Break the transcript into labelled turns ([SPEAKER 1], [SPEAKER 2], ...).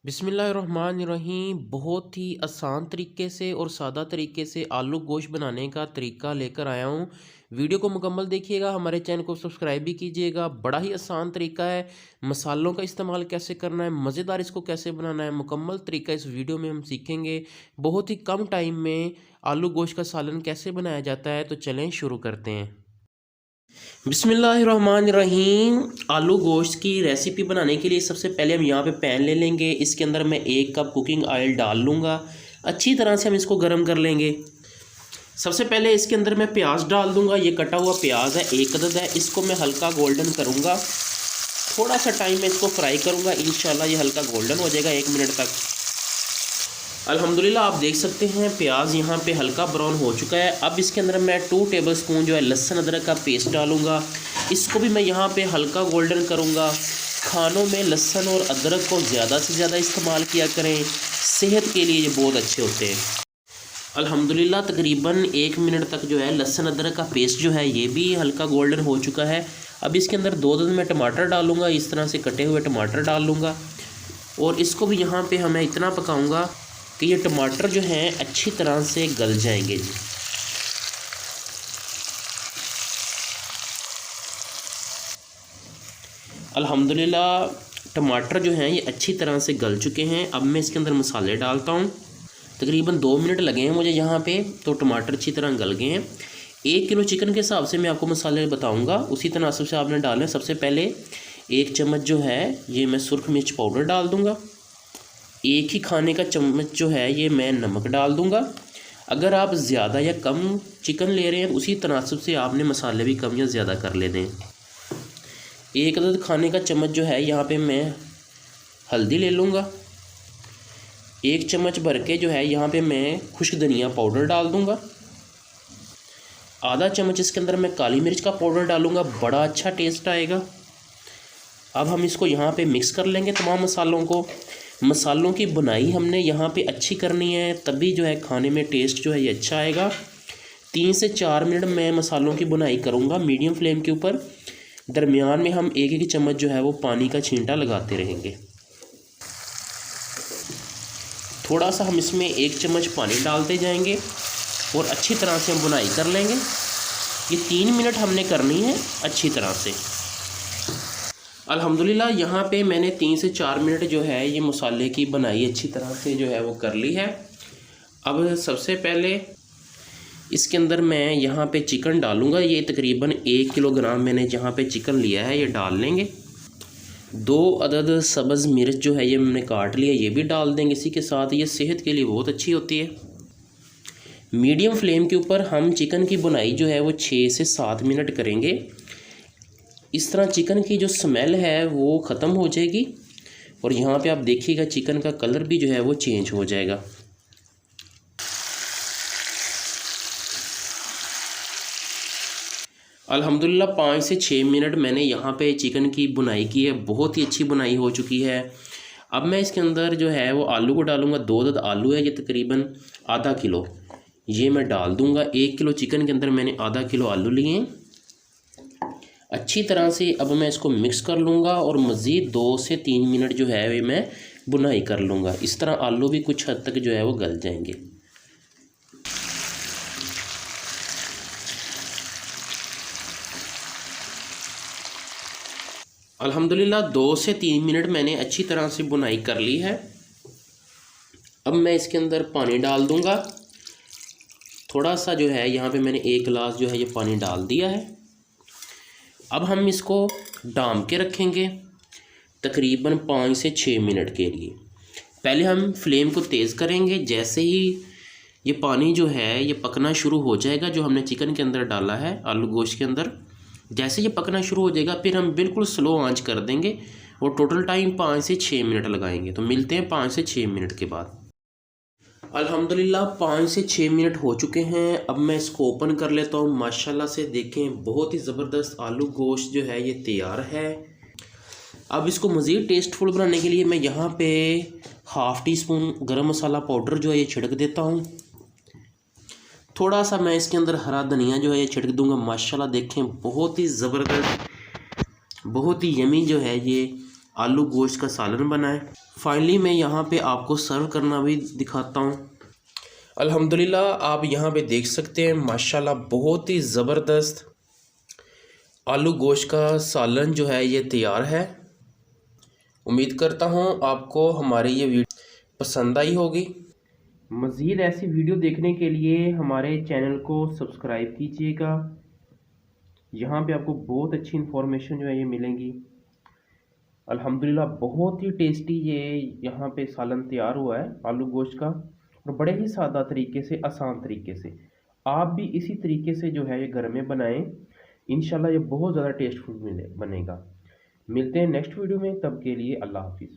[SPEAKER 1] बिस्मिल्लाहिर्रहमानिर्रहीम। बहुत ही आसान तरीके से और सादा तरीके से आलू गोश्त बनाने का तरीका लेकर आया हूँ। वीडियो को मुकम्मल देखिएगा, हमारे चैनल को सब्सक्राइब भी कीजिएगा। बड़ा ही आसान तरीका है। मसालों का इस्तेमाल कैसे करना है, मज़ेदार इसको कैसे बनाना है, मुकम्मल तरीका इस वीडियो में हम सीखेंगे। बहुत ही कम टाइम में आलू गोश्त का सालन कैसे बनाया जाता है, तो चलें शुरू करते हैं। बिस्मिल्लाहिर्रहमानिर्रहीम। आलू गोश्त की रेसिपी बनाने के लिए सबसे पहले हम यहाँ पे पैन ले लेंगे। इसके अंदर मैं 1 कप कुकिंग ऑयल डाल लूँगा। अच्छी तरह से हम इसको गर्म कर लेंगे। सबसे पहले इसके अंदर मैं प्याज डाल दूँगा। ये कटा हुआ प्याज है, 1 अदद है। इसको मैं हल्का गोल्डन करूँगा। थोड़ा सा टाइम में इसको फ्राई करूँगा। इंशाल्लाह ये हल्का गोल्डन हो जाएगा 1 मिनट तक। अल्हम्दुलिल्लाह आप देख सकते हैं प्याज यहाँ पे हल्का ब्राउन हो चुका है। अब इसके अंदर मैं 2 टेबलस्पून जो है लहसुन अदरक का पेस्ट डालूंगा। इसको भी मैं यहाँ पे हल्का गोल्डन करूँगा। खानों में लहसुन और अदरक को ज़्यादा से ज़्यादा इस्तेमाल किया करें, सेहत के लिए ये बहुत अच्छे होते हैं। अल्हम्दुलिल्लाह तकरीबन 1 मिनट तक जो है लहसुन अदरक का पेस्ट जो है ये भी हल्का गोल्डन हो चुका है। अब इसके अंदर 2 अदद मैं टमाटर डालूँगा। इस तरह से कटे हुए टमाटर डाल लूँगा और इसको भी यहाँ पर मैं इतना पकाऊँगा कि ये टमाटर जो हैं अच्छी तरह से गल जाएंगे जी। अल्हम्दुलिल्लाह टमाटर जो हैं ये अच्छी तरह से गल चुके हैं। अब मैं इसके अंदर मसाले डालता हूँ। तकरीबन 2 मिनट लगे हैं मुझे यहाँ पे, तो टमाटर अच्छी तरह गल गए हैं। 1 किलो चिकन के हिसाब से मैं आपको मसाले बताऊँगा, उसी तनासब से आपने डालें। सबसे पहले 1 चम्मच जो है ये मैं सुरख मिर्च पाउडर डाल दूँगा। 1 ही खाने का चम्मच जो है ये मैं नमक डाल दूंगा। अगर आप ज़्यादा या कम चिकन ले रहे हैं उसी तनासब से आपने मसाले भी कम या ज़्यादा कर लेने हैं। 1 अदद खाने का चम्मच जो है यहाँ पे मैं हल्दी ले लूँगा। 1 चम्मच भर के जो है यहाँ पे मैं खुश्क धनिया पाउडर डाल दूँगा। आधा चम्मच इसके अंदर मैं काली मिर्च का पाउडर डालूँगा, बड़ा अच्छा टेस्ट आएगा। अब हम इसको यहाँ पे मिक्स कर लेंगे तमाम मसालों को। मसालों की बुनाई हमने यहाँ पे अच्छी करनी है, तभी जो है खाने में टेस्ट जो है ये अच्छा आएगा। 3 से 4 मिनट मैं मसालों की बुनाई करूँगा मीडियम फ्लेम के ऊपर। दरमियान में हम 1-1 चम्मच जो है वो पानी का छींटा लगाते रहेंगे। थोड़ा सा हम इसमें 1 चम्मच पानी डालते जाएंगे और अच्छी तरह से हम बुनाई कर लेंगे। ये 3 मिनट हमने करनी है अच्छी तरह से। अल्हम्दुलिल्लाह यहाँ पे मैंने 3 से 4 मिनट जो है ये मसाले की बनाई अच्छी तरह से जो है वो कर ली है। अब सबसे पहले इसके अंदर मैं यहाँ पे चिकन डालूँगा। ये तकरीबन 1 किलोग्राम मैंने यहाँ पे चिकन लिया है, ये डाल लेंगे। 2 अदद सब्ज़ मिर्च जो है ये मैंने काट लिया, ये भी डाल देंगे इसी के साथ। ये सेहत के लिए बहुत अच्छी होती है। मीडियम फ्लेम के ऊपर हम चिकन की बुनाई जो है वो 6 से 7 मिनट करेंगे। इस तरह चिकन की जो स्मेल है वो ख़त्म हो जाएगी और यहाँ पे आप देखिएगा चिकन का कलर भी जो है वो चेंज हो जाएगा। अल्हम्दुलिल्लाह 5 से 6 मिनट मैंने यहाँ पे चिकन की बुनाई की है, बहुत ही अच्छी बुनाई हो चुकी है। अब मैं इसके अंदर जो है वो आलू को डालूँगा। 2 अदद आलू है, ये तकरीबन आधा किलो ये मैं डाल दूँगा। 1 किलो चिकन के अंदर मैंने आधा किलो आलू लिए हैं। अच्छी तरह से अब मैं इसको मिक्स कर लूँगा और मज़ीद 2 से 3 मिनट जो है वे मैं बुनाई कर लूँगा। इस तरह आलू भी कुछ हद तक जो है वो गल जाएंगे। अल्हम्दुलिल्लाह 2 से 3 मिनट मैंने अच्छी तरह से बुनाई कर ली है। अब मैं इसके अंदर पानी डाल दूँगा। थोड़ा सा जो है यहाँ पे मैंने 1 गिलास जो है ये पानी डाल दिया है। अब हम इसको डाम के रखेंगे तकरीबन 5 से 6 मिनट के लिए। पहले हम फ्लेम को तेज़ करेंगे। जैसे ही ये पानी जो है ये पकना शुरू हो जाएगा, जो हमने चिकन के अंदर डाला है आलू गोश्त के अंदर, जैसे ये पकना शुरू हो जाएगा फिर हम बिल्कुल स्लो आंच कर देंगे और टोटल टाइम 5 से 6 मिनट लगाएंगे। तो मिलते हैं 5 से 6 मिनट के बाद। अल्हम्दुलिल्लाह 5 से 6 मिनट हो चुके हैं। अब मैं इसको ओपन कर लेता हूँ। माशाल्लाह से देखें बहुत ही ज़बरदस्त आलू गोश्त जो है ये तैयार है। अब इसको मज़ीद टेस्टफुल बनाने के लिए मैं यहाँ पे ½ टीस्पून गरम मसाला पाउडर जो है ये छिड़क देता हूँ। थोड़ा सा मैं इसके अंदर हरा धनिया जो है ये छिड़क दूँगा। माशाल्लाह देखें बहुत ही ज़बरदस्त, बहुत ही यमी जो है ये आलू गोश्त का सालन बना है। फाइनली मैं यहाँ पे आपको सर्व करना भी दिखाता हूँ। अल्हम्दुलिल्लाह आप यहाँ पे देख सकते हैं माशाल्लाह बहुत ही ज़बरदस्त आलू गोश्त का सालन जो है ये तैयार है। उम्मीद करता हूँ आपको हमारी ये वीडियो पसंद आई होगी। मज़ीद ऐसी वीडियो देखने के लिए हमारे चैनल को सब्सक्राइब कीजिएगा। यहाँ पे आपको बहुत अच्छी इन्फॉर्मेशन जो है ये मिलेंगी। अल्हम्दुलिल्लाह बहुत ही टेस्टी ये यहाँ पे सालन तैयार हुआ है आलू गोश्त का, और बड़े ही सादा तरीके से, आसान तरीके से। आप भी इसी तरीके से जो है ये घर में बनाएं, इंशाल्लाह ये बहुत ज़्यादा टेस्टफुल बनेगा। मिलते हैं नेक्स्ट वीडियो में, तब के लिए अल्लाह हाफिज़।